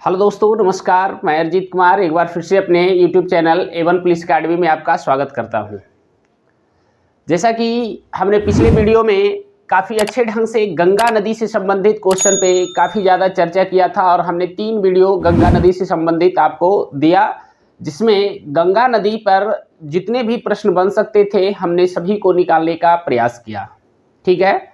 Hello दोस्तों, नमस्कार। मैं अरिजीत कुमार एक बार फिर से अपने YouTube channel A1 police academy में आपका स्वागत करता हूं। जैसा कि हमने पिछले वीडियो में काफ़ी अच्छे ढंग से गंगा नदी से संबंधित क्वेश्चन पे काफ़ी ज़्यादा चर्चा किया था और हमने 3 वीडियो गंगा नदी से संबंधित आपको दिया, जिसमें गंगा नदी पर जितने भी प्रश्न बन सकते थे हमने सभी को निकालने का प्रयास किया। ठीक है,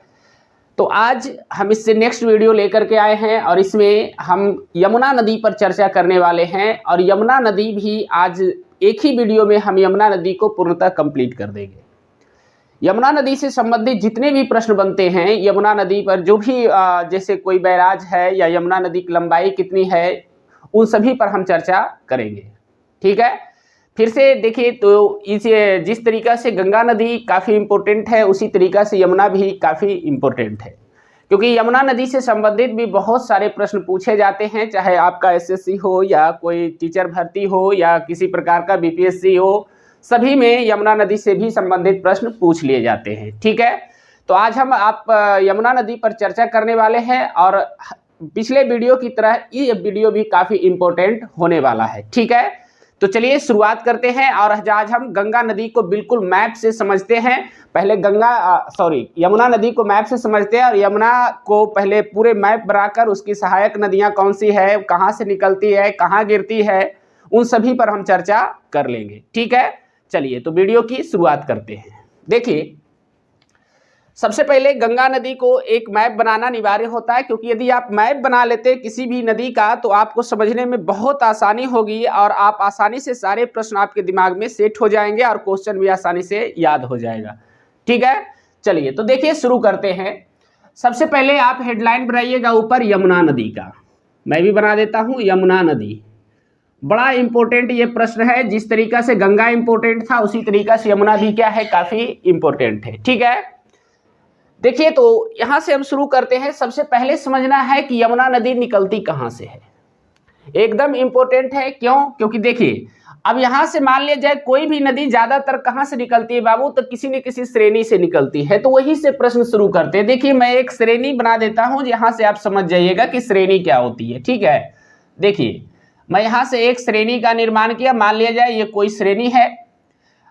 तो आज हम इससे नेक्स्ट वीडियो लेकर के आए हैं और इसमें हम यमुना नदी पर चर्चा करने वाले हैं और यमुना नदी भी आज एक ही वीडियो में हम यमुना नदी को पूर्णतः कंप्लीट कर देंगे। यमुना नदी से संबंधित जितने भी प्रश्न बनते हैं, यमुना नदी पर जो भी जैसे कोई बैराज है या यमुना नदी की लंबाई कितनी है, उन सभी पर हम चर्चा करेंगे। ठीक है, फिर से देखिए, तो इसे जिस तरीका से गंगा नदी काफ़ी इम्पोर्टेंट है उसी तरीका से यमुना भी काफ़ी इम्पोर्टेंट है, क्योंकि यमुना नदी से संबंधित भी बहुत सारे प्रश्न पूछे जाते हैं, चाहे आपका एसएससी हो या कोई टीचर भर्ती हो या किसी प्रकार का बीपीएससी हो, सभी में यमुना नदी से भी संबंधित प्रश्न पूछ लिए जाते हैं। ठीक है, तो आज हम यमुना नदी पर चर्चा करने वाले हैं और पिछले वीडियो की तरह ये वीडियो भी काफ़ी इम्पोर्टेंट होने वाला है। ठीक है, तो चलिए शुरुआत करते हैं और आज हम गंगा नदी को बिल्कुल मैप से समझते हैं। पहले यमुना नदी को मैप से समझते हैं और यमुना को पहले पूरे मैप बनाकर उसकी सहायक नदियां कौन सी है, कहां से निकलती है, कहां गिरती है, उन सभी पर हम चर्चा कर लेंगे। ठीक है, चलिए तो वीडियो की शुरुआत करते हैं। देखिए, सबसे पहले गंगा नदी को एक मैप बनाना अनिवार्य होता है, क्योंकि यदि आप मैप बना लेते किसी भी नदी का तो आपको समझने में बहुत आसानी होगी और आप आसानी से सारे प्रश्न आपके दिमाग में सेट हो जाएंगे और क्वेश्चन भी आसानी से याद हो जाएगा। ठीक है, चलिए तो देखिए शुरू करते हैं। सबसे पहले आप हेडलाइन बनाइएगा ऊपर यमुना नदी का, मैं भी बना देता हूँ यमुना नदी। बड़ा इंपॉर्टेंट ये प्रश्न है, जिस तरीका से गंगा इंपॉर्टेंट था उसी तरीका से यमुना भी क्या है, काफी इंपॉर्टेंट है। ठीक है, देखिए तो यहां से हम शुरू करते हैं। सबसे पहले समझना है कि यमुना नदी निकलती कहां से है, एकदम इंपॉर्टेंट है। क्यों? क्योंकि देखिए, अब यहां से मान लिया जाए कोई भी नदी ज्यादातर कहां से निकलती है बाबू, तो किसी न किसी श्रेणी से निकलती है, तो वहीं से प्रश्न शुरू करते हैं। देखिए, मैं एक श्रेणी बना देता हूं, यहां से आप समझ जाइएगा कि श्रेणी क्या होती है। ठीक है, देखिए मैं यहां से एक श्रेणी का निर्माण किया, मान लिया जाए ये कोई श्रेणी है।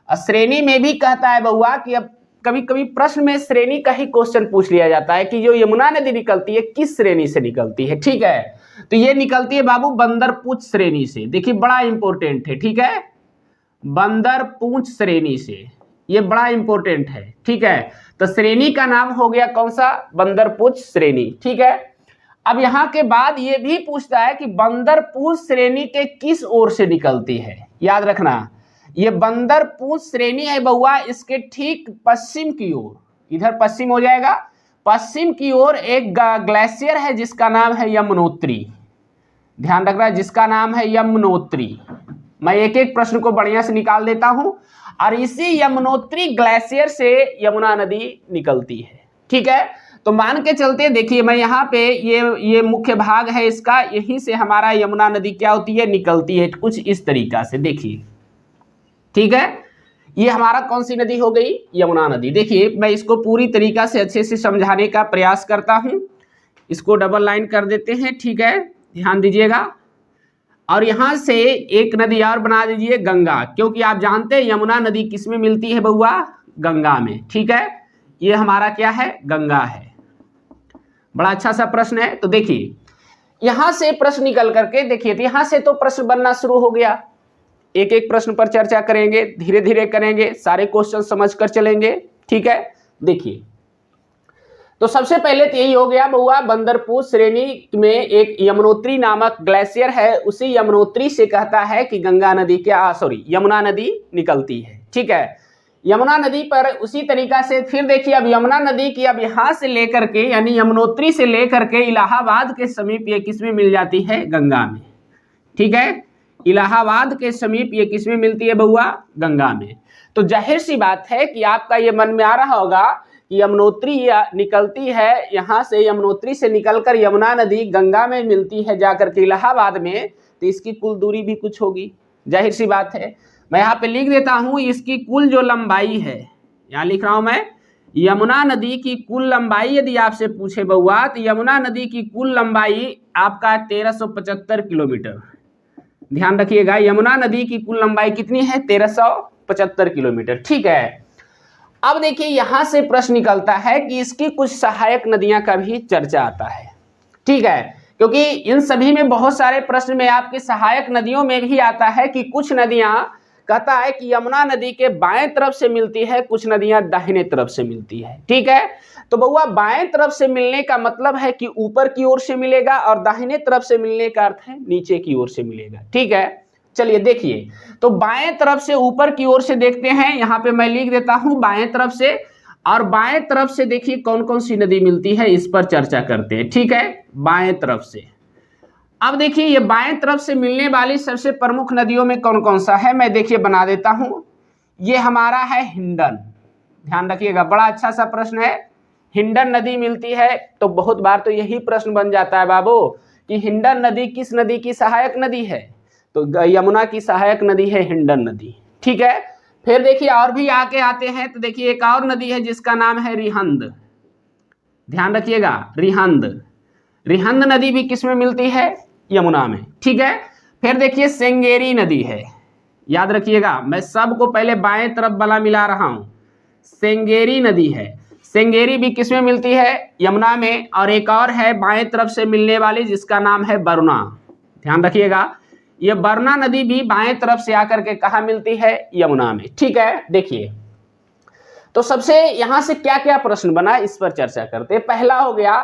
श्रेणी में भी कहता है बउआ कि अब कभी कभी प्रश्न में श्रेणी का ही क्वेश्चन पूछ लिया जाता है कि जो यमुना नदी निकलती है किस श्रेणी से निकलती है। ठीक है, तो ये निकलती है बाबू बंदरपूंछ श्रेणी से। देखिए बड़ा इंपॉर्टेंट है। ठीक है, बंदरपूंछ श्रेणी से, ये बड़ा इंपॉर्टेंट है। ठीक है, तो श्रेणी का नाम हो गया कौन सा, बंदरपूंछ श्रेणी। ठीक है, अब यहां के बाद ये भी पूछता है कि बंदरपूंछ श्रेणी के किस ओर से निकलती है। याद रखना, ये बंदरपूंछ श्रेणी है बउआ, इसके ठीक पश्चिम की ओर, इधर पश्चिम हो जाएगा, पश्चिम की ओर एक ग्लेशियर है जिसका नाम है यमुनोत्री। ध्यान रखना, जिसका नाम है यमुनोत्री। मैं एक एक प्रश्न को बढ़िया से निकाल देता हूं और इसी यमुनोत्री ग्लेशियर से यमुना नदी निकलती है। ठीक है, तो मान के चलते, देखिए मैं यहाँ पे ये मुख्य भाग है इसका, यहीं से हमारा यमुना नदी क्या होती है, निकलती है कुछ इस तरीका से। देखिए, ठीक है, ये हमारा कौन सी नदी हो गई, यमुना नदी। देखिए मैं इसको पूरी तरीका से अच्छे से समझाने का प्रयास करता हूं, इसको डबल लाइन कर देते हैं। ठीक है, ध्यान दीजिएगा, और यहां से एक नदी और बना दीजिए, गंगा, क्योंकि आप जानते हैं यमुना नदी किस में मिलती है बउआ, गंगा में। ठीक है, ये हमारा क्या है, गंगा है। बड़ा अच्छा सा प्रश्न है। तो देखिए यहां से प्रश्न निकल करके, देखिए तो यहां से तो प्रश्न बनना शुरू हो गया। एक एक प्रश्न पर चर्चा करेंगे, धीरे धीरे करेंगे, सारे क्वेश्चन समझकर चलेंगे। ठीक है, देखिए तो सबसे पहले तो यही हो गया बउआ, बंदरपूंछ श्रेणी में एक यमुनोत्री नामक ग्लेशियर है, उसी यमुनोत्री से कहता है कि गंगा नदी यमुना नदी निकलती है। ठीक है, यमुना नदी पर उसी तरीका से फिर देखिए, अब यमुना नदी की अब यहां से लेकर के, यानी यमुनोत्री से लेकर के इलाहाबाद के समीप ये किसमें मिल जाती है, गंगा में। ठीक है, इलाहाबाद के समीप ये किसमें मिलती है बउआ, गंगा में। तो जाहिर सी बात है कि आपका ये मन में आ रहा होगा कि यमुनोत्री निकलती है, यहाँ से यमुनोत्री से निकलकर यमुना नदी गंगा में मिलती है जाकर के इलाहाबाद में, तो इसकी कुल दूरी भी कुछ होगी, जाहिर सी बात है। मैं यहाँ पे लिख देता हूँ, इसकी कुल जो लंबाई है, यहाँ लिख रहा हूँ मैं, यमुना नदी की कुल लंबाई यदि आपसे पूछे बउआ, तो यमुना नदी की कुल लंबाई आपका 1375 किलोमीटर। ध्यान रखिएगा, यमुना नदी की कुल लंबाई कितनी है? 1375 किलोमीटर। ठीक है, अब देखिए यहां से प्रश्न निकलता है कि इसकी कुछ सहायक नदियां का भी चर्चा आता है। ठीक है, क्योंकि इन सभी में बहुत सारे प्रश्न में आपकी सहायक नदियों में भी आता है कि कुछ नदियां कहता है कि यमुना नदी के बाएं तरफ से मिलती है, कुछ नदियां दाहिने तरफ से मिलती है। ठीक है, तो बउआ बाएं तरफ से मिलने का मतलब है कि ऊपर की ओर से मिलेगा, और दाहिने तरफ से मिलने का अर्थ है नीचे की ओर से मिलेगा। ठीक है, चलिए देखिए, तो बाएं तरफ से ऊपर की ओर से देखते हैं, यहां पे मैं लिख देता हूं बाएं तरफ से, और बाएं तरफ से देखिए कौन कौन सी नदी मिलती है, इस पर चर्चा करते हैं। ठीक है, बाएं तरफ से, अब देखिए ये बाएं तरफ से मिलने वाली सबसे प्रमुख नदियों में कौन कौन सा है, मैं देखिए बना देता हूं। ये हमारा है हिंडन। ध्यान रखिएगा, बड़ा अच्छा सा प्रश्न है। हिंडन नदी मिलती है, तो बहुत बार तो यही प्रश्न बन जाता है बाबू कि हिंडन नदी किस नदी की सहायक नदी है, तो यमुना की सहायक नदी है हिंडन नदी। ठीक है, फिर देखिए और भी आके आते हैं, तो देखिए एक और नदी है जिसका नाम है रिहंद। ध्यान रखिएगा, रिहंद, रिहंद नदी भी किस में मिलती है? यमुना में। ठीक है, फिर देखिए सेंगेरी नदी है, याद रखिएगा मैं सबको पहले बाएं तरफ वाला मिला रहा हूं। सेंगेरी नदी है, सेंगेरी भी किस में मिलती है? यमुना में। और एक और है बाएं तरफ से मिलने वाली जिसका नाम है वरुणा। ध्यान रखिएगा, ये वरुणा नदी भी बाएं तरफ से आकर के कहां मिलती है? यमुना में। ठीक है, देखिए तो सबसे यहां से क्या क्या प्रश्न बना, इस पर चर्चा करते हैं। पहला हो गया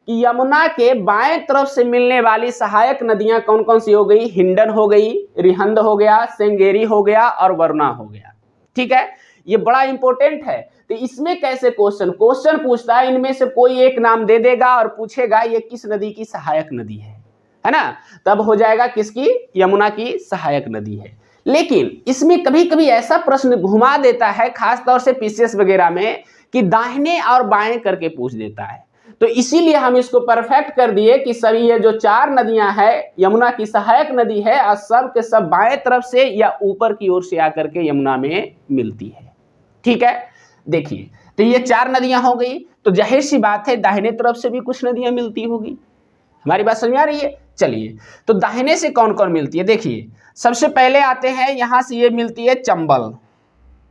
कि यमुना के बाएं तरफ से मिलने वाली सहायक नदियां कौन कौन सी हो गई? हिंडन हो गई, रिहंद हो गया, सेंगेरी हो गया और वरुणा हो गया। ठीक है, ये बड़ा इंपॉर्टेंट है। तो इसमें कैसे क्वेश्चन पूछता है, इनमें से कोई एक नाम दे देगा और पूछेगा ये किस नदी की सहायक नदी है ना, तब हो जाएगा किसकी? यमुना की सहायक नदी है। लेकिन इसमें कभी कभी ऐसा प्रश्न घुमा देता है, खासतौर से पीसीएस वगैरह में, कि दाहिने और बाएं करके पूछ देता है। तो इसीलिए हम इसको परफेक्ट कर दिए कि सभी ये जो चार नदियां हैं यमुना की सहायक नदी है, और सब के सब बाएं तरफ से या ऊपर की ओर से आकर के यमुना में मिलती है। ठीक है, देखिए तो ये चार नदियां हो गई, तो जाहिर सी बात है दाहिने तरफ से भी कुछ नदियां मिलती होगी। हमारी बात समझ आ रही है? चलिए, तो दाहिने से कौन कौन मिलती है, देखिए सबसे पहले आते हैं यहां से, ये मिलती है चंबल।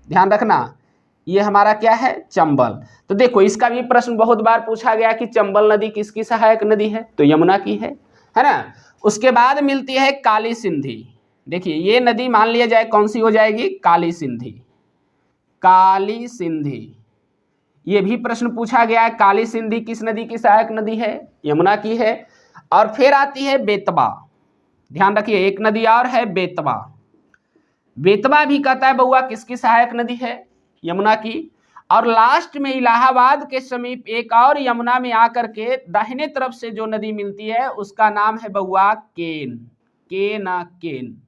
ध्यान रखना, ये हमारा क्या है? चंबल। तो देखो इसका भी प्रश्न बहुत बार पूछा गया कि चंबल नदी किसकी सहायक नदी है, तो यमुना की है ना। उसके बाद मिलती है काली सिंधी। देखिए ये नदी मान लिया जाए कौन सी हो जाएगी? काली सिंधी। काली सिंधी, ये भी प्रश्न पूछा गया है, काली सिंधी किस नदी की सहायक नदी है? यमुना की है। और फिर आती है बेतवा। ध्यान रखिए एक नदी और है बेतवा, बेतवा भी कहता है बउआ किसकी सहायक नदी है? यमुना की। और लास्ट में इलाहाबाद के समीप एक और यमुना में आकर के दाहिने तरफ से जो नदी मिलती है उसका नाम है बउआ केन। केन।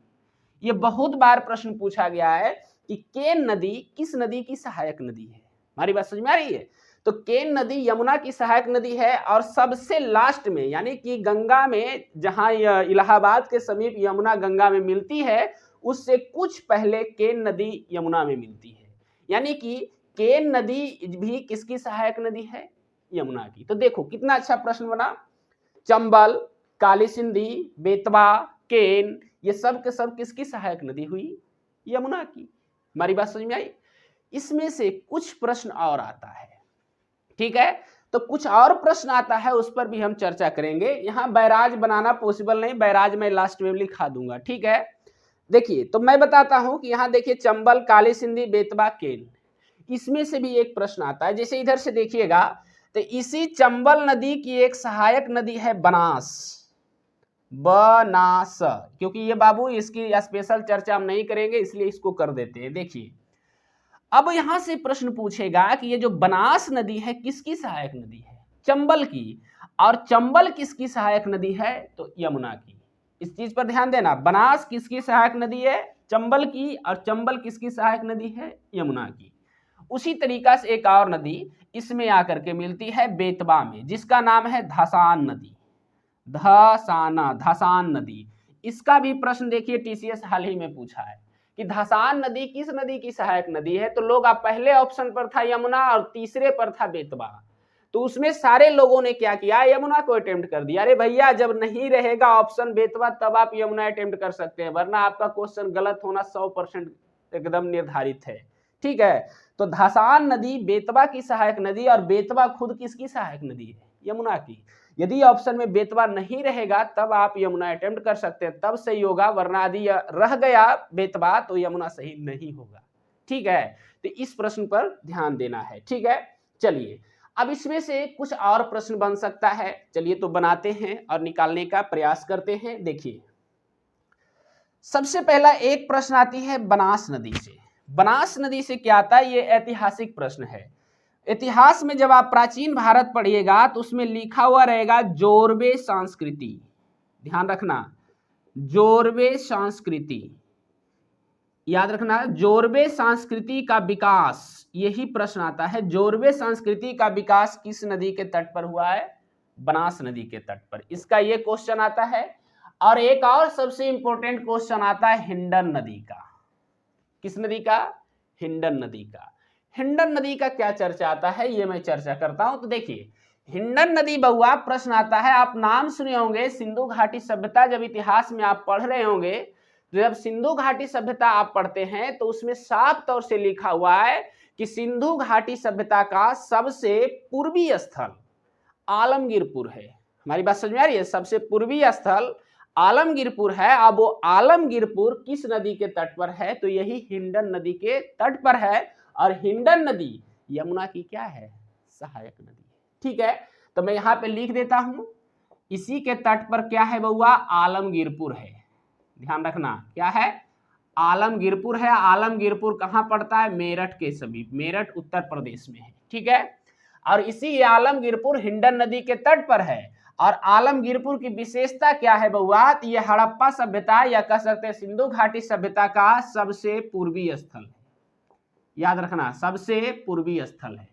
ये बहुत बार प्रश्न पूछा गया है कि केन नदी किस नदी की सहायक नदी है। हमारी बात समझ में आ रही है? तो केन नदी यमुना की सहायक नदी है, और सबसे लास्ट में यानी कि गंगा में, जहां इलाहाबाद के समीप यमुना गंगा में मिलती है, उससे कुछ पहले केन नदी यमुना में मिलती है। यानी कि केन नदी भी किसकी सहायक नदी है? यमुना की। तो देखो कितना अच्छा प्रश्न बना। चंबल, काली सिंधी, बेतवा, केन, ये सब के सब किसकी सहायक नदी हुई? यमुना की। हमारी बात समझ में आई? इसमें से कुछ प्रश्न और आता है। ठीक है, तो कुछ और प्रश्न आता है, उस पर भी हम चर्चा करेंगे। यहां बैराज बनाना पॉसिबल नहीं, बैराज मैं लास्ट में लिखा दूंगा। ठीक है, देखिए तो मैं बताता हूं कि यहां देखिए चंबल, काली सिंधी, बेतवा, केन, इसमें से भी एक प्रश्न आता है। जैसे इधर से देखिएगा, तो इसी चंबल नदी की एक सहायक नदी है बनास। बनास, क्योंकि ये बाबू इसकी स्पेशल चर्चा हम नहीं करेंगे इसलिए इसको कर देते हैं। देखिए अब यहां से प्रश्न पूछेगा कि ये जो बनास नदी है किसकी सहायक नदी है? चंबल की। और चंबल किसकी सहायक नदी है? तो यमुना की। इस चीज पर ध्यान देना, बनास किसकी सहायक नदी है? चंबल की। और चंबल किसकी सहायक नदी है? यमुना की। उसी तरीका से एक और नदी इसमें आकर के मिलती है बेतवा में, जिसका नाम है धसान नदी। धसान नदी, इसका भी प्रश्न देखिए टीसीएस हाल ही में पूछा है कि धसान नदी किस नदी की सहायक नदी है, तो लोग आप पहले ऑप्शन पर था यमुना और तीसरे पर था बेतवा। तो उसमें सारे लोगों ने क्या किया, यमुना को अटेम्प्ट कर दिया। अरे भैया, जब नहीं रहेगा ऑप्शन बेतवा तब आप यमुना अटेम्प्ट कर सकते हैं, वरना आपका क्वेश्चन गलत होना 100% एकदम निर्धारित है। ठीक है, तो धसान नदी बेतवा की सहायक नदी, और बेतवा खुद किसकी सहायक नदी है, यमुना की। यदि ऑप्शन में बेतवा नहीं रहेगा तब आप यमुना अटेम्प्ट कर सकते हैं, तब सही होगा, वरना यदि रह गया बेतवा तो यमुना सही नहीं होगा। ठीक है, तो इस प्रश्न पर ध्यान देना है। ठीक है, चलिए अब इसमें से कुछ और प्रश्न बन सकता है, चलिए तो बनाते हैं और निकालने का प्रयास करते हैं। देखिए सबसे पहला एक प्रश्न आती है बनास नदी से। बनास नदी से क्या आता है, ये ऐतिहासिक प्रश्न है। इतिहास में जब आप प्राचीन भारत पढ़िएगा तो उसमें लिखा हुआ रहेगा जोरवे संस्कृति, ध्यान रखना, जोरवे संस्कृति, याद रखना, जोरवे संस्कृति का विकास, यही प्रश्न आता है। जोरवे संस्कृति का विकास किस नदी के तट पर हुआ है, बनास नदी के तट पर, इसका ये क्वेश्चन आता है। और एक और सबसे इंपॉर्टेंट क्वेश्चन आता है हिंडन नदी का। किस नदी का, हिंडन नदी का। हिंडन नदी का क्या चर्चा आता है, ये मैं चर्चा करता हूं। तो देखिए हिंडन नदी बहुआ प्रश्न आता है, आप नाम सुने होंगे, सिंधु घाटी सभ्यता जब इतिहास में आप पढ़ रहे होंगे, जब सिंधु घाटी सभ्यता आप पढ़ते हैं तो उसमें साफ तौर से लिखा हुआ है कि सिंधु घाटी सभ्यता का सबसे पूर्वी स्थल आलमगीरपुर है। हमारी बात समझ में आ रही है, सबसे पूर्वी स्थल आलमगीरपुर है। अब वो आलमगीरपुर किस नदी के तट पर है, तो यही हिंडन नदी के तट पर है। और हिंडन नदी यमुना की क्या है, सहायक नदी। ठीक है, तो मैं यहां पे लिख देता हूं, इसी के तट पर क्या है बउआ, आलमगीरपुर है। ध्यान रखना क्या है, आलमगीरपुर है। आलमगीरपुर कहां पड़ता है, मेरठ के समीप, मेरठ उत्तर प्रदेश में है। ठीक है, और इसी आलमगीरपुर हिंडन नदी के तट पर है। और आलमगीरपुर की विशेषता क्या है बउआ, तो यह हड़प्पा सभ्यता या कह सकते हैं सिंधु घाटी सभ्यता का सबसे पूर्वी स्थल है। याद रखना, सबसे पूर्वी स्थल है।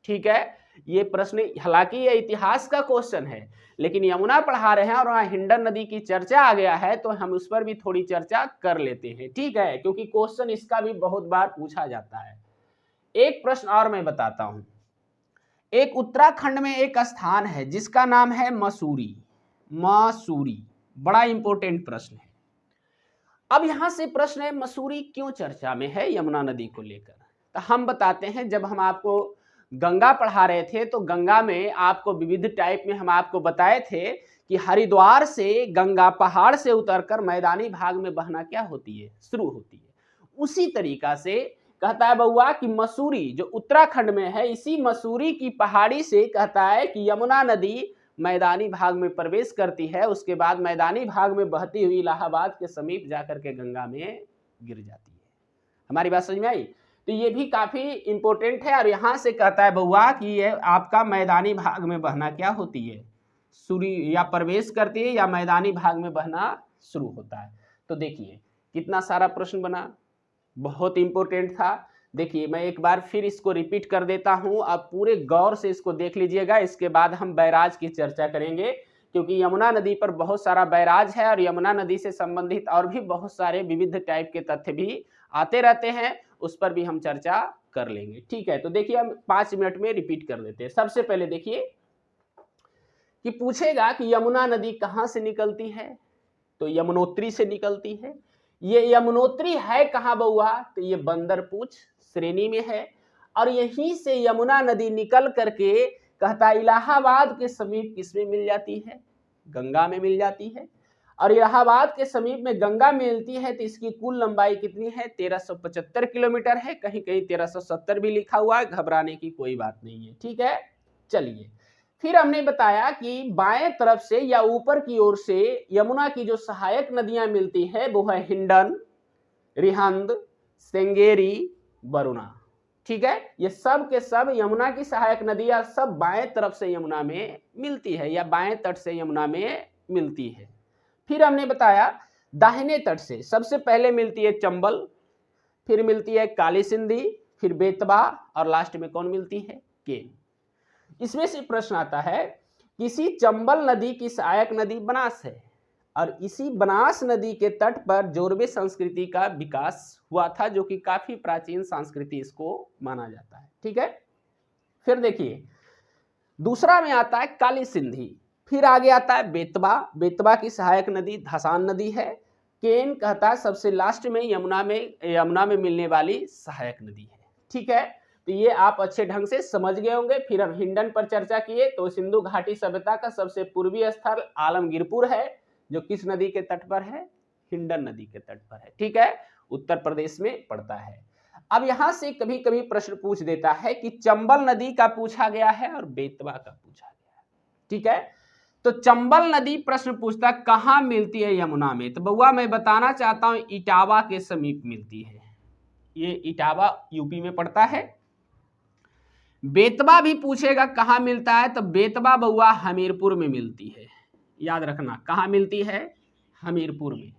ठीक है, ये प्रश्न हालांकि ये इतिहास का क्वेश्चन है, लेकिन यमुना पढ़ा रहे हैं और वहां हिंडन नदी की चर्चा आ गया है, तो हम उस पर भी थोड़ी चर्चा कर लेते हैं। ठीक है, क्योंकि क्वेश्चन इसका भी बहुत बार पूछा जाता है। एक प्रश्न और मैं बताता हूं, एक उत्तराखंड में एक स्थान है जिसका नाम है मसूरी। मसूरी बड़ा इंपॉर्टेंट प्रश्न है। अब यहां से प्रश्न है मसूरी क्यों चर्चा में है यमुना नदी को लेकर, तो हम बताते हैं। जब हम आपको गंगा पढ़ा रहे थे तो गंगा में आपको विविध टाइप में हम आपको बताए थे कि हरिद्वार से गंगा पहाड़ से उतरकर मैदानी भाग में बहना क्या होती है, शुरू होती है। उसी तरीका से कहता है बउआ कि मसूरी जो उत्तराखंड में है, इसी मसूरी की पहाड़ी से कहता है कि यमुना नदी मैदानी भाग में प्रवेश करती है, उसके बाद मैदानी भाग में बहती हुई इलाहाबाद के समीप जाकर के गंगा में गिर जाती है। हमारी बात समझ में आई, तो ये भी काफी इंपॉर्टेंट है। और यहां से कहता है बउआ कि ये आपका मैदानी भाग में बहना क्या होती है, सूरी या प्रवेश करती है या मैदानी भाग में बहना शुरू होता है। तो देखिए कितना सारा प्रश्न बना, बहुत इंपॉर्टेंट था। देखिए मैं एक बार फिर इसको रिपीट कर देता हूं, आप पूरे गौर से इसको देख लीजिएगा। इसके बाद हम बैराज की चर्चा करेंगे, क्योंकि यमुना नदी पर बहुत सारा बैराज है और यमुना नदी से संबंधित और भी बहुत सारे विविध टाइप के तथ्य भी आते रहते हैं, उस पर भी हम चर्चा कर लेंगे। ठीक है, तो देखिए हम 5 मिनट में रिपीट कर देते हैं। सबसे पहले देखिए कि पूछेगा कि यमुना नदी कहां से निकलती है, तो यमुनोत्री से निकलती है। ये यमुनोत्री है कहां बउआ, तो ये बंदरपूछ श्रेणी में है। और यहीं से यमुना नदी निकल करके कहता इलाहाबाद के समीप किसमें मिल जाती है, गंगा में मिल जाती है। और इलाहाबाद के समीप में गंगा मिलती है तो इसकी कुल लंबाई कितनी है, 1375 किलोमीटर है। कहीं कहीं 1370 भी लिखा हुआ है, घबराने की कोई बात नहीं है। ठीक है, चलिए फिर हमने बताया कि बाएं तरफ से या ऊपर की ओर से यमुना की जो सहायक नदियां मिलती है वो है हिंडन, रिहंद, सेंगेरी, वरुणा। ठीक है, ये सब के सब यमुना की सहायक नदियां सब बाएं तरफ से यमुना में मिलती है या बाएं तट से यमुना में मिलती है। फिर हमने बताया दाहिने तट से सबसे पहले मिलती है चंबल, फिर मिलती है काली सिंधी, फिर बेतवा और लास्ट में कौन मिलती है, केन। इसमें से प्रश्न आता है किसी चंबल नदी की सहायक नदी बनास है, और इसी बनास नदी के तट पर जोरवे संस्कृति का विकास हुआ था, जो कि काफी प्राचीन संस्कृति इसको माना जाता है। ठीक है, फिर देखिए दूसरा में आता है काली सिंधी, फिर आगे आता है बेतवा। बेतवा की सहायक नदी धसान नदी है। केन कहता है सबसे लास्ट में यमुना में मिलने वाली सहायक नदी है। ठीक है, तो ये आप अच्छे ढंग से समझ गए होंगे। फिर हम हिंडन पर चर्चा किए, तो सिंधु घाटी सभ्यता का सबसे पूर्वी स्थल आलमगीरपुर है, जो किस नदी के तट पर है? हिंडन नदी के तट पर है। ठीक है, उत्तर प्रदेश में पड़ता है। अब यहां से कभी कभी प्रश्न पूछ देता है कि चंबल नदी का पूछा गया है और बेतवा का पूछा गया है। ठीक है, तो चंबल नदी प्रश्न पूछता कहां मिलती है यमुना में, तो बउआ मैं बताना चाहता हूं इटावा के समीप मिलती है। ये इटावा यूपी में पड़ता है। बेतवा भी पूछेगा कहां मिलता है, तो बेतवा बउआ हमीरपुर में मिलती है। याद रखना कहां मिलती है? हमीरपुर में।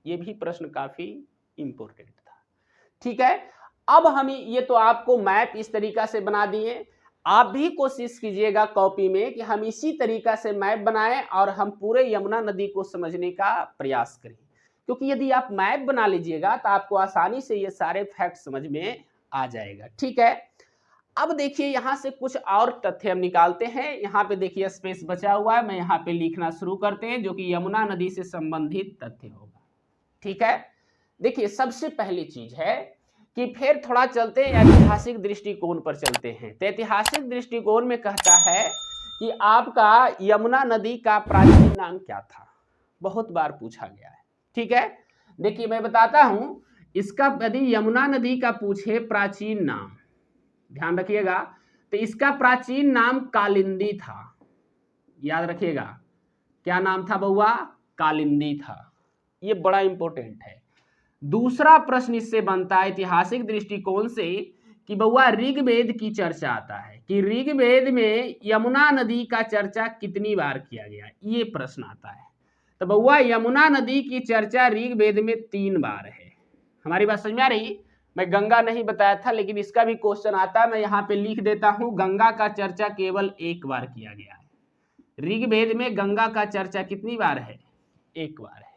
ये भी प्रश्न काफी इंपॉर्टेंट था। ठीक है, अब हम ये तो आपको मैप इस तरीका से बना दिए। आप भी कोशिश कीजिएगा कॉपी में कि हम इसी तरीका से मैप बनाएं और हम पूरे यमुना नदी को समझने का प्रयास करें, क्योंकि यदि आप मैप बना लीजिएगा तो आपको आसानी से ये सारे फैक्ट समझ में आ जाएगा। ठीक है, अब देखिए यहां से कुछ और तथ्य हम निकालते हैं। यहाँ पे देखिए स्पेस बचा हुआ है, मैं यहाँ पे लिखना शुरू करते हैं, जो कि यमुना नदी से संबंधित तथ्य होगा। ठीक है, देखिए सबसे पहली चीज है कि फिर थोड़ा चलते हैं ऐतिहासिक दृष्टिकोण पर चलते हैं। तो ऐतिहासिक दृष्टिकोण में कहता है कि आपका यमुना नदी का प्राचीन नाम क्या था, बहुत बार पूछा गया है। ठीक है, देखिए मैं बताता हूं, इसका यदि यमुना नदी का पूछे प्राचीन नाम, ध्यान रखिएगा, तो इसका प्राचीन नाम कालिंदी था। याद रखिएगा क्या नाम था बउआ? कालिंदी था। ये बड़ा इंपॉर्टेंट है। दूसरा प्रश्न इससे बनता है ऐतिहासिक दृष्टिकोण से कि बउआ ऋग्वेद की चर्चा आता है कि ऋग्वेद में यमुना नदी का चर्चा कितनी बार किया गया, ये प्रश्न आता है। तो बउआ यमुना नदी की चर्चा ऋग्वेद में 3 बार है। हमारी बात समझ में आ रही? मैं गंगा नहीं बताया था, लेकिन इसका भी क्वेश्चन आता है। मैं यहाँ पे लिख देता हूं, गंगा का चर्चा केवल 1 बार किया गया है। ऋग्वेद में गंगा का चर्चा कितनी बार है? 1 बार है।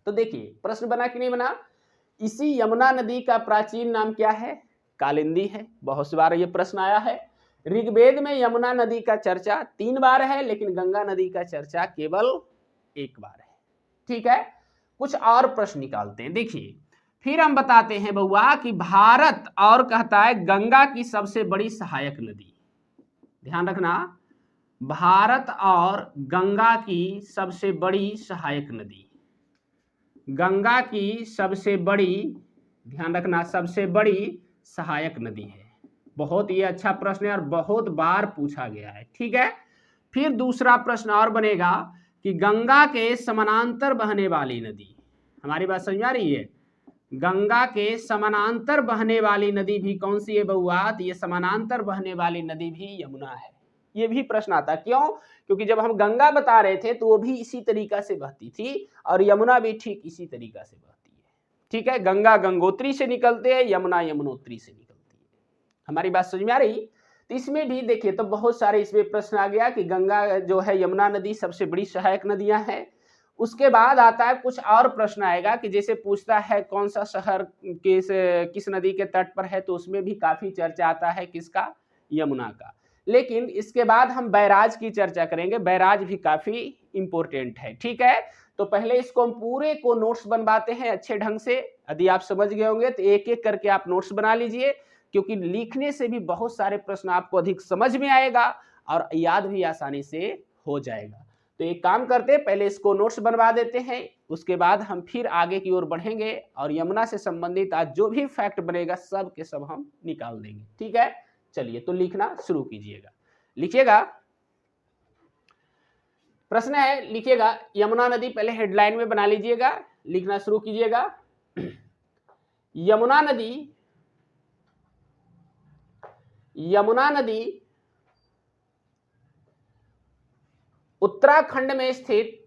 तो देखिए प्रश्न बना कि नहीं बना? इसी यमुना नदी का प्राचीन नाम क्या है? कालिंदी है। बहुत बार ये प्रश्न आया है। ऋग्वेद में यमुना नदी का चर्चा 3 बार है, लेकिन गंगा नदी का चर्चा केवल 1 बार है। ठीक है, कुछ और प्रश्न निकालते हैं। देखिए फिर हम बताते हैं बउआ कि भारत और कहता है गंगा की सबसे बड़ी सहायक नदी। ध्यान रखना, भारत और गंगा की सबसे बड़ी सहायक नदी। गंगा की सबसे बड़ी, ध्यान रखना, सबसे बड़ी सहायक नदी है। बहुत ये अच्छा प्रश्न है और बहुत बार पूछा गया है। ठीक है, फिर दूसरा प्रश्न और बनेगा कि गंगा के समानांतर बहने वाली नदी। हमारी बात समझ आ रही है? गंगा के समानांतर बहने वाली नदी भी कौन सी है बउआ? तो ये समानांतर बहने वाली नदी भी यमुना है। ये भी प्रश्न आता है। क्यों? क्योंकि जब हम गंगा बता रहे थे तो वो भी इसी तरीका से बहती थी और यमुना भी ठीक इसी तरीका से बहती है। ठीक है, गंगा गंगोत्री से निकलते हैं, यमुना यमुनोत्री से निकलती है। हमारी बात समझ में आ रही? तो इसमें भी देखिए तो बहुत सारे इसमें प्रश्न आ गया कि गंगा जो है यमुना नदी सबसे बड़ी सहायक नदियां हैं। उसके बाद आता है कुछ और प्रश्न आएगा कि जैसे पूछता है कौन सा शहर किस नदी के तट पर है, तो उसमें भी काफी चर्चा आता है किसका? यमुना का। लेकिन इसके बाद हम बैराज की चर्चा करेंगे। बैराज भी काफी इंपॉर्टेंट है। ठीक है, तो पहले इसको हम पूरे को नोट्स बनवाते हैं अच्छे ढंग से। यदि आप समझ गए होंगे तो एक एक करके आप नोट्स बना लीजिए, क्योंकि लिखने से भी बहुत सारे प्रश्न आपको अधिक समझ में आएगा और याद भी आसानी से हो जाएगा। तो एक काम करते हैं, पहले इसको नोट्स बनवा देते हैं, उसके बाद हम फिर आगे की ओर बढ़ेंगे और यमुना से संबंधित आज जो भी फैक्ट बनेगा सब के सब हम निकाल देंगे। ठीक है, चलिए तो लिखना शुरू कीजिएगा। लिखिएगा, प्रश्न है, लिखिएगा यमुना नदी, पहले हेडलाइन में बना लीजिएगा, लिखना शुरू कीजिएगा। यमुना नदी, यमुना नदी उत्तराखंड में स्थित,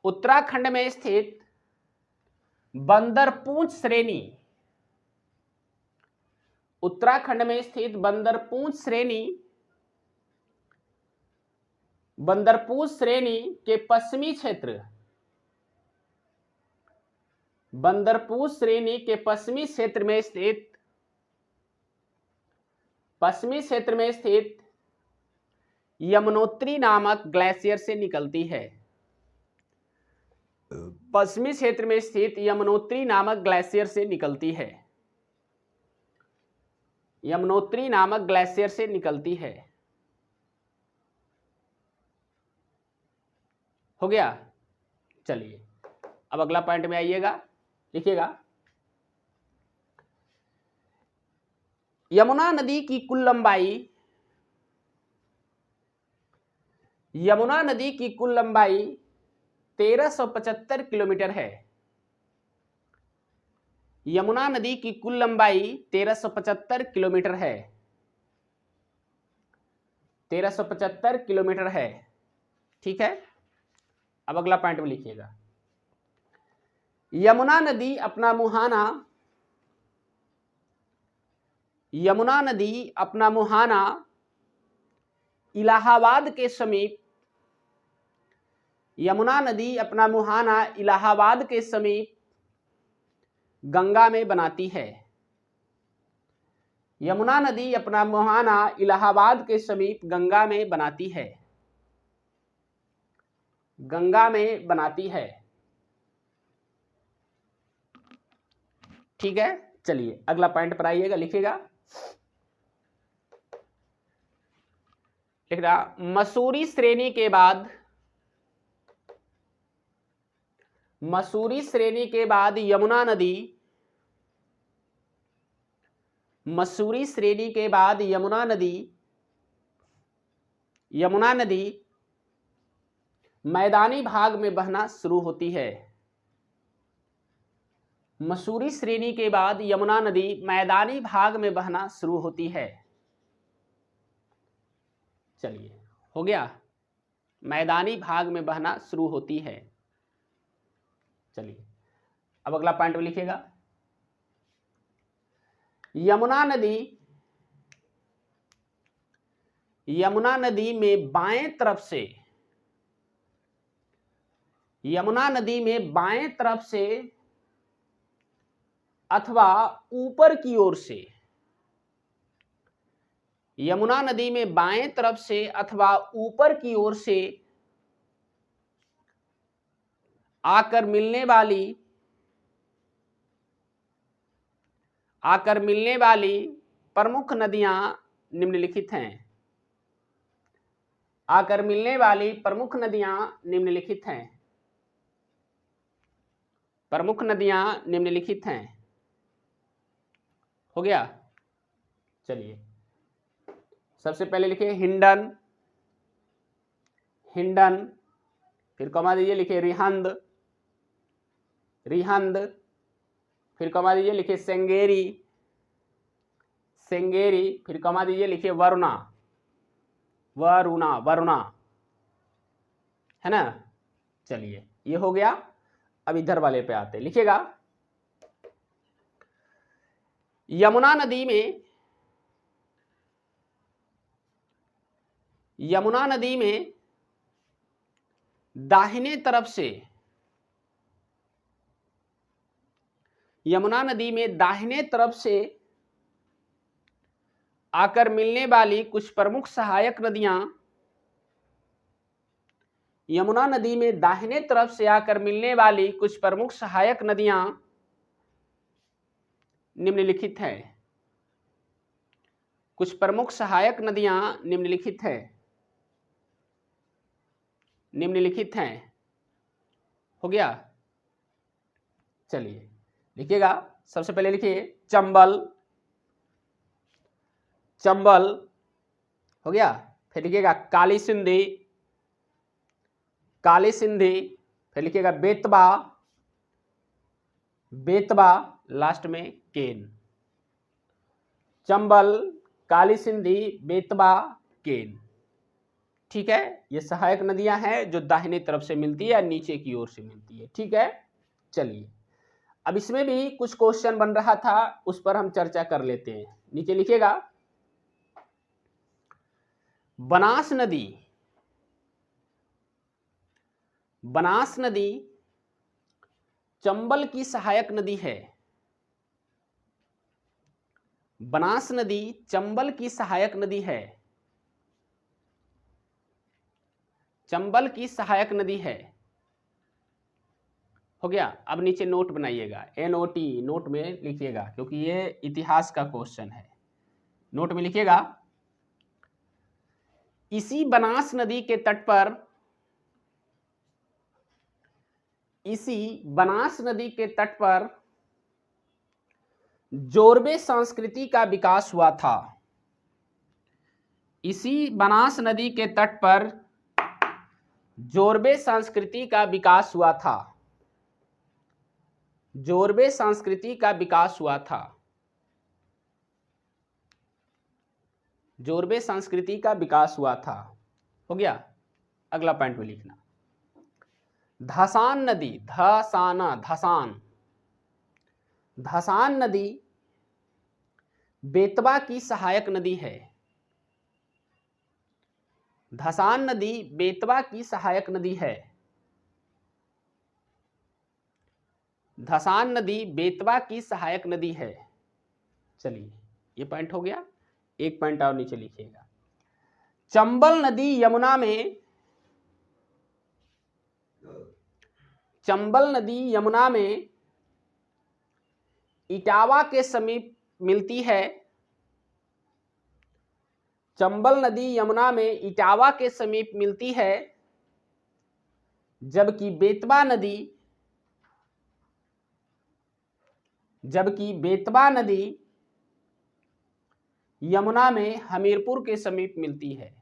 उत्तराखंड में स्थित बंदरपूंछ श्रेणी, उत्तराखंड में स्थित बंदरपूंछ श्रेणी बंदरपुर श्रेणी के पश्चिमी क्षेत्र, बंदरपुर श्रेणी के पश्चिमी क्षेत्र में स्थित यमुनोत्री नामक ग्लेशियर से निकलती है। पश्चिमी क्षेत्र में स्थित यमुनोत्री नामक ग्लेशियर से निकलती है। यमुनोत्री नामक ग्लेशियर से निकलती है। हो गया। चलिए अब अगला पॉइंट में आइएगा, लिखिएगा। यमुना नदी की कुल लंबाई, यमुना नदी की कुल लंबाई 1375 किलोमीटर है। यमुना नदी की कुल लंबाई 1375 किलोमीटर है। 1375 किलोमीटर है। ठीक है। अब अगला पॉइंट में लिखिएगा। यमुना नदी अपना मुहाना, यमुना नदी अपना मुहाना इलाहाबाद के समीप, यमुना नदी अपना मुहाना इलाहाबाद के समीप गंगा में बनाती है। यमुना नदी अपना मुहाना इलाहाबाद के समीप गंगा में बनाती है। गंगा में बनाती है। ठीक है। चलिए अगला पॉइंट पर आइएगा, लिखिएगा। लिख रहा, मसूरी श्रेणी के बाद, मसूरी श्रेणी के बाद यमुना नदी, मसूरी श्रेणी के बाद यमुना नदी, यमुना नदी मैदानी भाग में बहना शुरू होती है। मसूरी श्रेणी के बाद यमुना नदी मैदानी भाग में बहना शुरू होती है। चलिए हो गया। मैदानी भाग में बहना शुरू होती है। चलिए अब अगला पॉइंट में लिखिएगा। यमुना नदी, यमुना नदी में बाएं तरफ से, यमुना नदी में बाएं तरफ से अथवा ऊपर की ओर से, यमुना नदी में बाएं तरफ से अथवा ऊपर की ओर से आकर मिलने वाली प्रमुख नदियां निम्नलिखित हैं। आकर मिलने वाली प्रमुख नदियां निम्नलिखित हैं। प्रमुख नदियां निम्नलिखित हैं। हो गया। चलिए सबसे पहले लिखिए हिंडन, हिंडन, फिर कमा दीजिए, लिखिए रिहंद, रिहंद, फिर कमा दीजिए, लिखिए सेंगेरी, सेंगेरी, फिर कमा दीजिए, लिखिए वरुणा, वरुणा, वरुणा, है ना। चलिए ये हो गया। अब इधर वाले पे आते, लिखिएगा। यमुना नदी में, यमुना नदी में दाहिने तरफ से, यमुना नदी में दाहिने तरफ से आकर मिलने वाली कुछ प्रमुख सहायक नदियां, यमुना नदी में दाहिने तरफ से आकर मिलने वाली कुछ प्रमुख सहायक नदियां निम्नलिखित हैं। कुछ प्रमुख सहायक नदियां निम्नलिखित हैं, निम्नलिखित हैं। हो गया। चलिए लिखिएगा। सबसे पहले लिखिए चंबल, चंबल, हो गया। फिर लिखिएगा काली सिंधी, काली सिंधी, फिर लिखिएगा बेतवा, बेतवा, लास्ट में केन। चंबल, काली सिंधी, बेतवा, केन। ठीक है। ये सहायक नदियां हैं जो दाहिने तरफ से मिलती है या नीचे की ओर से मिलती है। ठीक है। चलिए अब इसमें भी कुछ क्वेश्चन बन रहा था, उस पर हम चर्चा कर लेते हैं। नीचे लिखिएगा बनास नदी, बनास नदी चंबल की सहायक नदी है। बनास नदी चंबल की सहायक नदी है। चंबल की सहायक नदी है। हो गया। अब नीचे नोट बनाइएगा, NOT नोट में लिखिएगा, क्योंकि ये इतिहास का क्वेश्चन है। नोट में लिखिएगा, इसी बनास नदी के तट पर, इसी बनास नदी के तट पर जोरबे संस्कृति का विकास हुआ था। इसी बनास नदी के तट पर जोरबे संस्कृति का विकास हुआ था। जोरबे संस्कृति का विकास हुआ था। जोरबे संस्कृति का विकास हुआ था। हो गया। अगला पॉइंट में लिखना, धसान नदी, धसाना, धसान, धसान नदी बेतवा की सहायक नदी है। धसान नदी बेतवा की सहायक नदी है। धसान नदी बेतवा की सहायक नदी है। चलिए, ये पॉइंट हो गया। एक पॉइंट और नीचे लिखिएगा, चंबल नदी यमुना में, चंबल नदी यमुना में इटावा के समीप मिलती है। चंबल नदी यमुना में इटावा के समीप मिलती है, जबकि बेतवा नदी, जबकि बेतवा नदी यमुना में हमीरपुर के समीप मिलती है।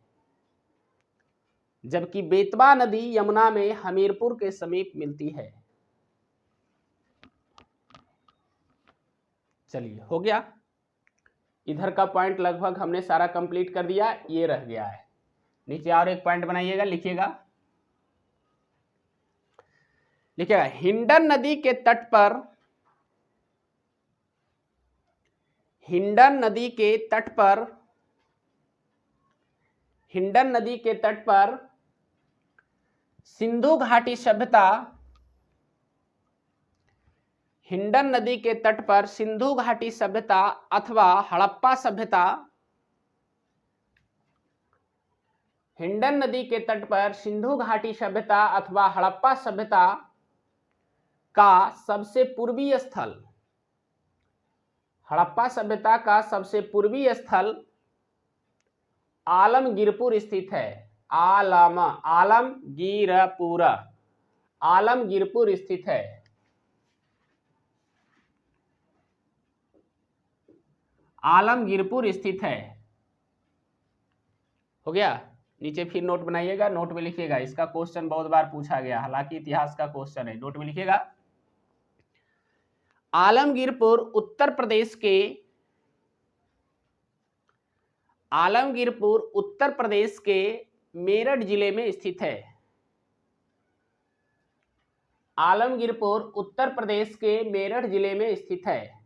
जबकि बेतवा नदी यमुना में हमीरपुर के समीप मिलती है। चलिए, हो गया। इधर का पॉइंट लगभग हमने सारा कंप्लीट कर दिया, ये रह गया है। नीचे और एक पॉइंट बनाइएगा, लिखिएगा, लिखिएगा, हिंडन नदी के तट पर, हिंडन नदी के तट पर, हिंडन नदी के तट पर सिंधु घाटी सभ्यता, हिंडन नदी के तट पर सिंधु घाटी सभ्यता अथवा हड़प्पा सभ्यता, हिंडन नदी के तट पर सिंधु घाटी सभ्यता अथवा हड़प्पा सभ्यता का सबसे पूर्वी स्थल, हड़प्पा सभ्यता का सबसे पूर्वी स्थल आलमगीरपुर स्थित है। आलमगीरपुर, आलमगीरपुर स्थित है। आलमगीरपुर स्थित है। हो गया। नीचे फिर नोट बनाइएगा, नोट में लिखिएगा, इसका क्वेश्चन बहुत बार पूछा गया, हालांकि इतिहास का क्वेश्चन है। नोट में लिखिएगा, आलमगीरपुर उत्तर प्रदेश के, आलमगीरपुर उत्तर प्रदेश के मेरठ जिले में स्थित है। आलमगीरपुर उत्तर प्रदेश के मेरठ जिले में स्थित है।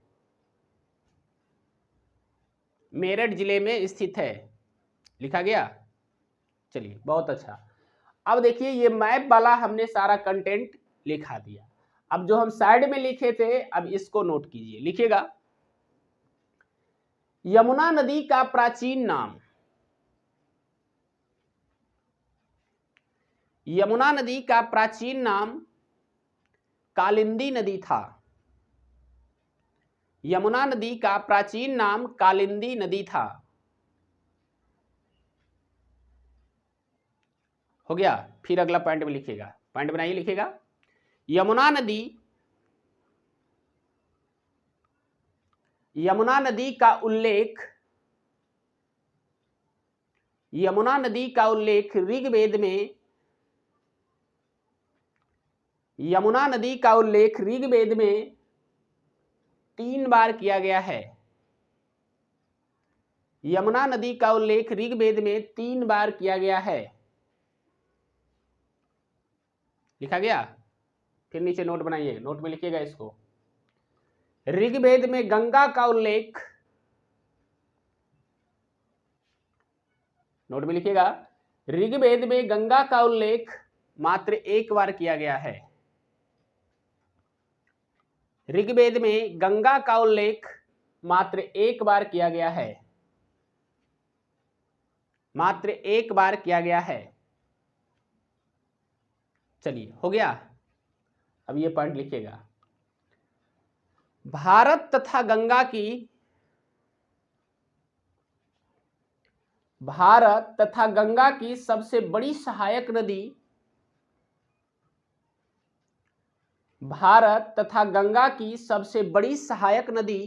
मेरठ जिले में स्थित है। लिखा गया। चलिए, बहुत अच्छा। अब देखिए, ये मैप वाला हमने सारा कंटेंट लिखा दिया। अब जो हम साइड में लिखे थे, अब इसको नोट कीजिए, लिखिएगा, यमुना नदी का प्राचीन नाम, यमुना नदी का प्राचीन नाम कालिंदी नदी था। यमुना नदी का प्राचीन नाम कालिंदी नदी था। हो गया। फिर अगला पॉइंट में लिखिएगा, पॉइंट बनाइए, लिखिएगा, यमुना नदी, यमुना नदी का उल्लेख, यमुना नदी का उल्लेख ऋग्वेद में, यमुना नदी का उल्लेख ऋग्वेद में 3 बार किया गया है। यमुना नदी का उल्लेख ऋग्वेद में 3 बार किया गया है। लिखा गया। फिर नीचे नोट बनाइए, नोट में लिखिएगा इसको, ऋग्वेद में गंगा का उल्लेख, नोट में लिखिएगा, ऋग्वेद में गंगा का उल्लेख मात्र एक बार किया गया है। ऋग्वेद में गंगा का उल्लेख मात्र एक बार किया गया है, मात्र एक बार किया गया है। चलिए हो गया। अब ये पॉइंट लिखिएगा, भारत तथा गंगा की, भारत तथा गंगा की सबसे बड़ी सहायक नदी, भारत तथा गंगा की सबसे बड़ी सहायक नदी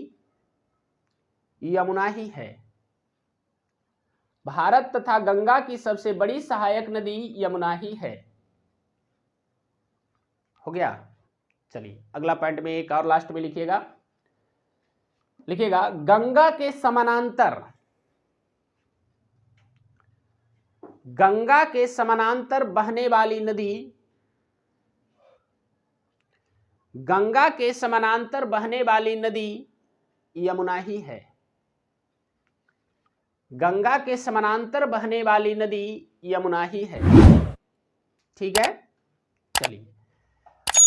यमुना ही है। भारत तथा गंगा की सबसे बड़ी सहायक नदी यमुना ही है। हो गया। चलिए अगला पॉइंट में एक और लास्ट में लिखिएगा, लिखिएगा गंगा के समानांतर, गंगा के समानांतर बहने वाली नदी, गंगा के समानांतर बहने वाली नदी यमुना ही है। गंगा के समानांतर बहने वाली नदी यमुना ही है। ठीक है। चलिए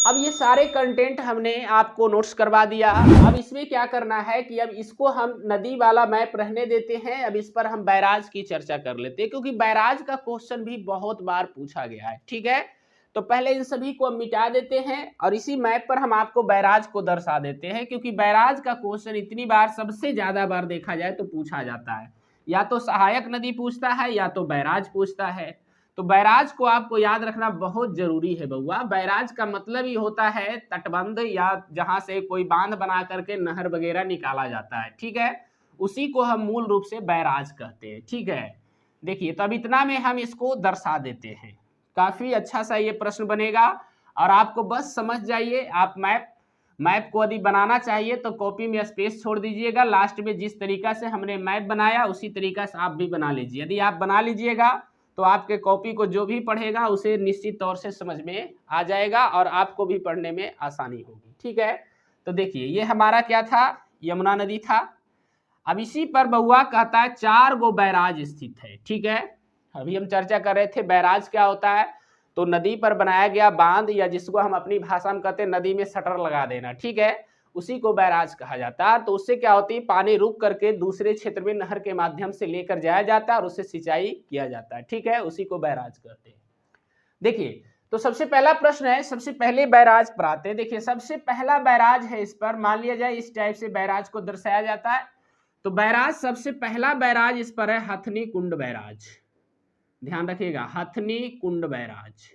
अब ये सारे कंटेंट हमने आपको नोट्स करवा दिया। अब इसमें क्या करना है कि अब इसको हम नदी वाला मैप रहने देते हैं, अब इस पर हम बैराज की चर्चा कर लेते हैं, क्योंकि बैराज का क्वेश्चन भी बहुत बार पूछा गया है। ठीक है, तो पहले इन सभी को हम मिटा देते हैं और इसी मैप पर हम आपको बैराज को दर्शा देते हैं, क्योंकि बैराज का क्वेश्चन इतनी बार, सबसे ज्यादा बार देखा जाए तो पूछा जाता है, या तो सहायक नदी पूछता है या तो बैराज पूछता है। तो बैराज को आपको याद रखना बहुत जरूरी है बउआ। बैराज का मतलब ही होता है तटबंध, या जहां से कोई बांध बना करके नहर वगैरह निकाला जाता है। ठीक है, उसी को हम मूल रूप से बैराज कहते हैं। ठीक है, देखिए तो अब इतना में हम इसको दर्शा देते हैं। काफी अच्छा सा ये प्रश्न बनेगा और आपको बस समझ जाइए। आप मैप को यदि बनाना चाहिए तो कॉपी में स्पेस छोड़ दीजिएगा, लास्ट में जिस तरीका से हमने मैप बनाया उसी तरीका से आप भी बना लीजिए। यदि आप बना लीजिएगा तो आपके कॉपी को जो भी पढ़ेगा उसे निश्चित तौर से समझ में आ जाएगा और आपको भी पढ़ने में आसानी होगी। ठीक है, तो देखिए ये हमारा क्या था, यमुना नदी था। अब इसी पर बउआ कहता है 4 गो बैराज स्थित है। ठीक है, अभी हम चर्चा कर रहे थे बैराज क्या होता है, तो नदी पर बनाया गया बांध, या जिसको हम अपनी भाषा में कहते हैं नदी में शटर लगा देना। ठीक है, उसी को बैराज कहा जाता है। तो उससे क्या होती है, पानी रुक करके दूसरे क्षेत्र में नहर के माध्यम से लेकर जाया जाता है और उससे सिंचाई किया जाता है। ठीक है, उसी को बैराज कहते हैं। देखिए तो सबसे पहला प्रश्न है, सबसे पहले बैराज पर आते हैं। देखिए सबसे पहला बैराज है, इस पर मान लिया जाए इस टाइप से बैराज को दर्शाया जाता है। तो बैराज, सबसे पहला बैराज इस पर है हथनी कुंड बैराज। ध्यान रखिएगा, हथनी कुंड बैराज,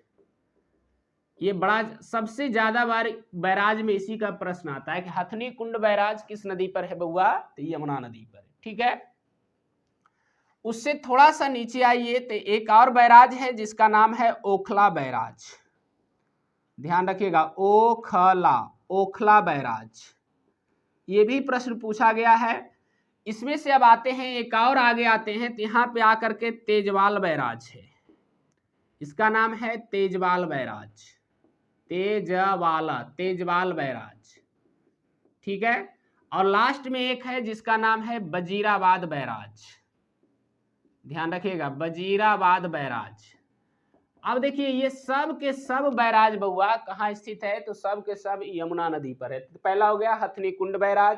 ये बड़ा सबसे ज्यादा बार बैराज में इसी का प्रश्न आता है कि हथनी कुंड बैराज किस नदी पर है बउआ, तो यमुना नदी पर है। ठीक है, उससे थोड़ा सा नीचे आइए तो एक और बैराज है जिसका नाम है ओखला बैराज। ध्यान रखिएगा, ओखला बैराज, ये भी प्रश्न पूछा गया है। इसमें से अब आते हैं एक और आगे आते हैं, तो यहाँ पे आकर के तेजवाल बैराज है, इसका नाम है तेजवाल बैराज, तेजवाल बैराज। ठीक है, और लास्ट में एक है जिसका नाम है वजीराबाद बैराज। ध्यान रखिएगा, वजीराबाद बैराज। अब देखिए ये सब के सब बैराज बउआ कहाँ स्थित है, तो सब के सब यमुना नदी पर है। तो पहला हो गया हथनी कुंड बैराज,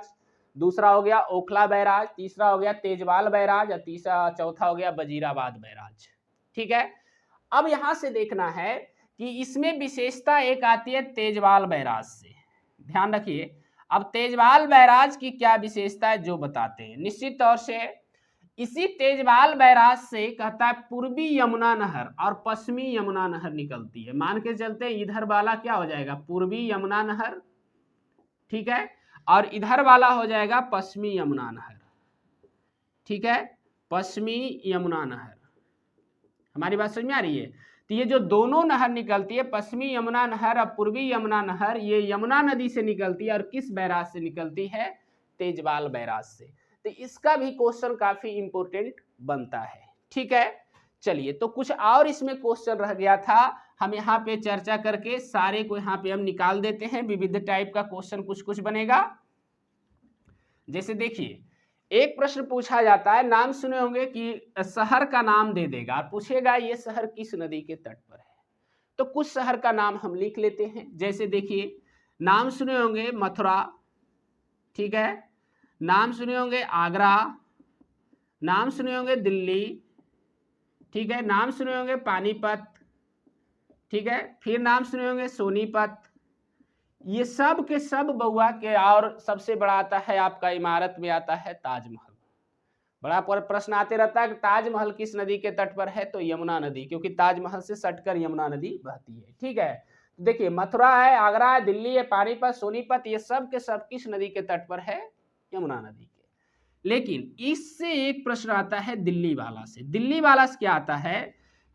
दूसरा हो गया ओखला बैराज, तीसरा हो गया तेजवाल बैराज, और चौथा हो गया वजीराबाद बैराज। ठीक है, अब यहां से देखना है कि इसमें विशेषता एक आती है तेजवाल बैराज से। ध्यान रखिए, अब तेजवाल बैराज की क्या विशेषता है जो बताते हैं। निश्चित तौर से इसी तेजवाल बैराज से कहता है पूर्वी यमुना नहर और पश्चिमी यमुना नहर निकलती है। मान के चलते इधर वाला क्या हो जाएगा, पूर्वी यमुना नहर। ठीक है, और इधर वाला हो जाएगा पश्चिमी यमुना नहर। ठीक है, पश्चिमी यमुना नहर। हमारी बात समझ में आ रही है। तो ये जो दोनों नहर निकलती है, पश्चिमी यमुना नहर और पूर्वी यमुना नहर, ये यमुना नदी से निकलती है और किस बैराज से निकलती है, तेजवाल बैराज से। तो इसका भी क्वेश्चन काफी इंपोर्टेंट बनता है। ठीक है, चलिए तो कुछ और इसमें क्वेश्चन रह गया था, हम यहाँ पे चर्चा करके सारे को यहाँ पे हम निकाल देते हैं। विविध टाइप का क्वेश्चन कुछ कुछ बनेगा। जैसे देखिए एक प्रश्न पूछा जाता है, नाम सुने होंगे कि शहर का नाम दे देगा और पूछेगा ये शहर किस नदी के तट पर है। तो कुछ शहर का नाम हम लिख लेते हैं। जैसे देखिए, नाम सुने होंगे मथुरा, ठीक है, नाम सुने होंगे आगरा, नाम सुने होंगे दिल्ली, ठीक है, नाम सुने होंगे पानीपत, ठीक है, फिर नाम सुने होंगे सोनीपत। ये सब के सब बउआ के, और सबसे बड़ा आता है आपका इमारत में आता है ताजमहल। बड़ा प्रश्न आते रहता है कि ताजमहल किस नदी के तट पर है, तो यमुना नदी, क्योंकि ताजमहल से सटकर यमुना नदी बहती है, ठीक है। देखिए, मथुरा है, आगरा है, दिल्ली है, पानीपत, सोनीपत, ये सब के सब किस नदी के तट पर है, यमुना नदी के। लेकिन इससे एक प्रश्न आता है दिल्ली वाला से। दिल्ली वाला से क्या आता है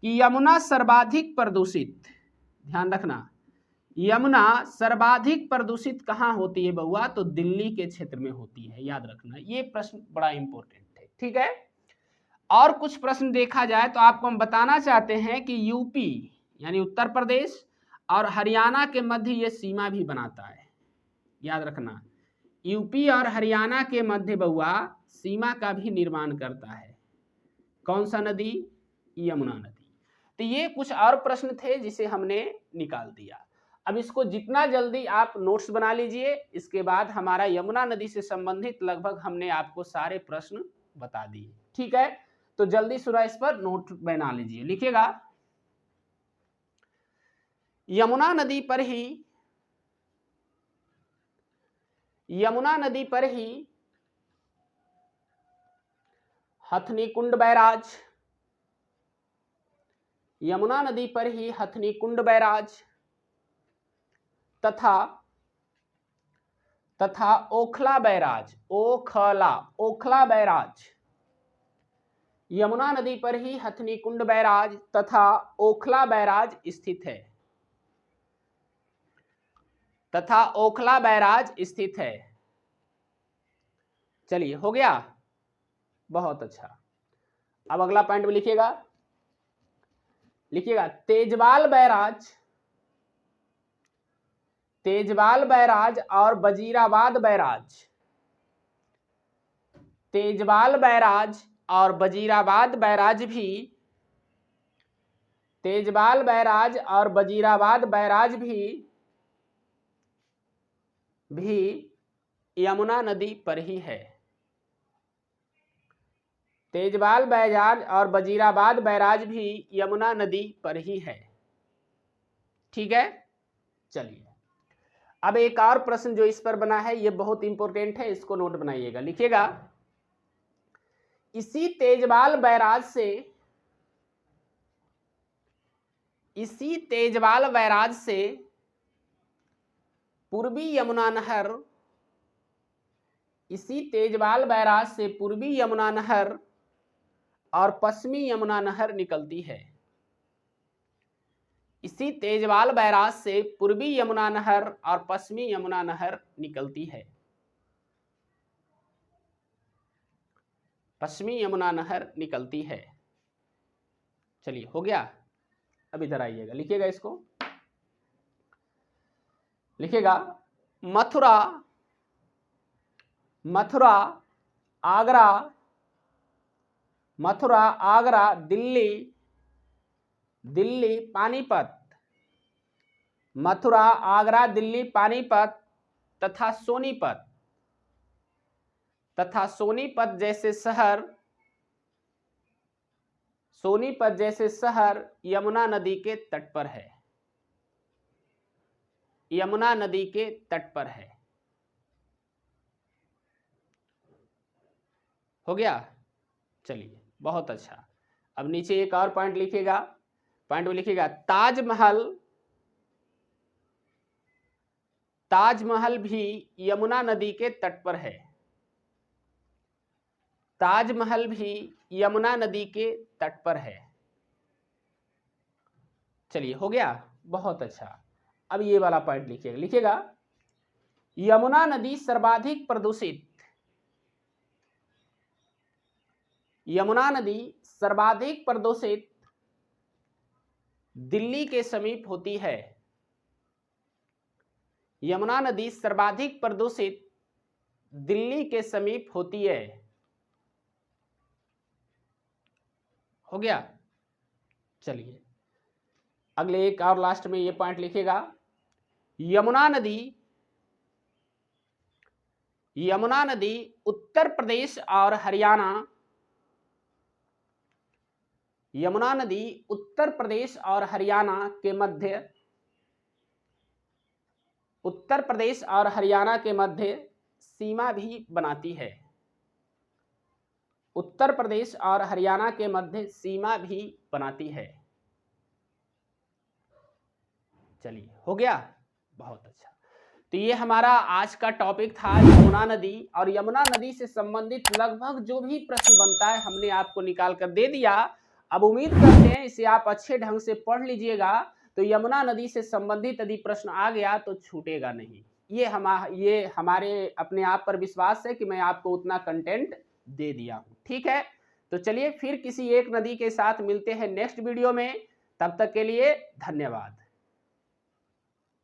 कि यमुना सर्वाधिक प्रदूषित, ध्यान रखना, यमुना सर्वाधिक प्रदूषित कहाँ होती है बउआ, तो दिल्ली के क्षेत्र में होती है, याद रखना, ये प्रश्न बड़ा इंपॉर्टेंट है, ठीक है। और कुछ प्रश्न देखा जाए तो आपको हम बताना चाहते हैं कि यूपी यानी उत्तर प्रदेश और हरियाणा के मध्य ये सीमा भी बनाता है, याद रखना, यूपी और हरियाणा के मध्य बउआ सीमा का भी निर्माण करता है। कौन सा नदी, यमुना नदी। तो ये कुछ और प्रश्न थे जिसे हमने निकाल दिया। अब इसको जितना जल्दी आप नोट्स बना लीजिए, इसके बाद हमारा यमुना नदी से संबंधित लगभग हमने आपको सारे प्रश्न बता दिए, ठीक है। तो जल्दी सुना, इस पर नोट बना लीजिए, लिखिएगा, यमुना नदी पर ही, यमुना नदी पर ही हथनी कुंड बैराज, यमुना नदी पर ही हथनी कुंड बैराज तथा ओखला बैराज, ओखला बैराज, यमुना नदी पर ही हथनी कुंड बैराज तथा ओखला बैराज स्थित है, तथा ओखला बैराज स्थित है। चलिए, हो गया, बहुत अच्छा। अब अगला पॉइंट में लिखिएगा, लिखिएगा तेजवाल बैराज, तेजवाल बैराज और वजीराबाद बैराज, तेजवाल बैराज और वजीराबाद बैराज भी, तेजवाल बैराज और वजीराबाद बैराज भी यमुना नदी पर ही है। तेजवाल बैराज और वजीराबाद बैराज भी यमुना नदी पर ही है, ठीक है। चलिए, अब एक और प्रश्न जो इस पर बना है, ये बहुत इंपॉर्टेंट है, इसको नोट बनाइएगा, लिखिएगा, इसी तेजवाल बैराज से, इसी तेजवाल बैराज से पूर्वी यमुना नहर, इसी तेजवाल बैराज से पूर्वी यमुना नहर और पश्चिमी यमुना नहर निकलती है। इसी तेजवाल बैराज से पूर्वी यमुना नहर और पश्चिमी यमुना नहर निकलती है, पश्चिमी यमुना नहर निकलती है। चलिए, हो गया। अब इधर आइएगा, लिखिएगा, इसको लिखिएगा, मथुरा, मथुरा आगरा, मथुरा आगरा दिल्ली, दिल्ली पानीपत, मथुरा आगरा दिल्ली पानीपत तथा सोनीपत, तथा सोनीपत जैसे शहर, सोनीपत जैसे शहर यमुना नदी के तट पर है, यमुना नदी के तट पर है। हो गया। चलिए, बहुत अच्छा। अब नीचे एक और पॉइंट लिखिएगा, पॉइंट में लिखिएगा, ताजमहल, ताजमहल भी यमुना नदी के तट पर है, ताजमहल भी यमुना नदी के तट पर है। चलिए, हो गया, बहुत अच्छा। अब ये वाला पॉइंट लिखिएगा, लिखिएगा, यमुना नदी सर्वाधिक प्रदूषित, यमुना नदी सर्वाधिक प्रदूषित दिल्ली के समीप होती है, यमुना नदी सर्वाधिक प्रदूषित दिल्ली के समीप होती है। हो गया। चलिए, अगले एक और लास्ट में ये पॉइंट लिखेगा, यमुना नदी उत्तर प्रदेश और हरियाणा, यमुना नदी उत्तर प्रदेश और हरियाणा के मध्य, उत्तर प्रदेश और हरियाणा के मध्य सीमा भी बनाती है, उत्तर प्रदेश और हरियाणा के मध्य सीमा भी बनाती है। चलिए, हो गया, बहुत अच्छा। तो ये हमारा आज का टॉपिक था यमुना नदी, और यमुना नदी से संबंधित लगभग जो भी प्रश्न बनता है हमने आपको निकाल कर दे दिया। अब उम्मीद करते हैं इसे आप अच्छे ढंग से पढ़ लीजिएगा, तो यमुना नदी से संबंधित यदि प्रश्न आ गया तो छूटेगा नहीं। ये हमारे अपने आप पर विश्वास है कि मैं आपको उतना कंटेंट दे दिया हूँ। ठीक है, तो चलिए फिर किसी एक नदी के साथ मिलते हैं नेक्स्ट वीडियो में। तब तक के लिए धन्यवाद।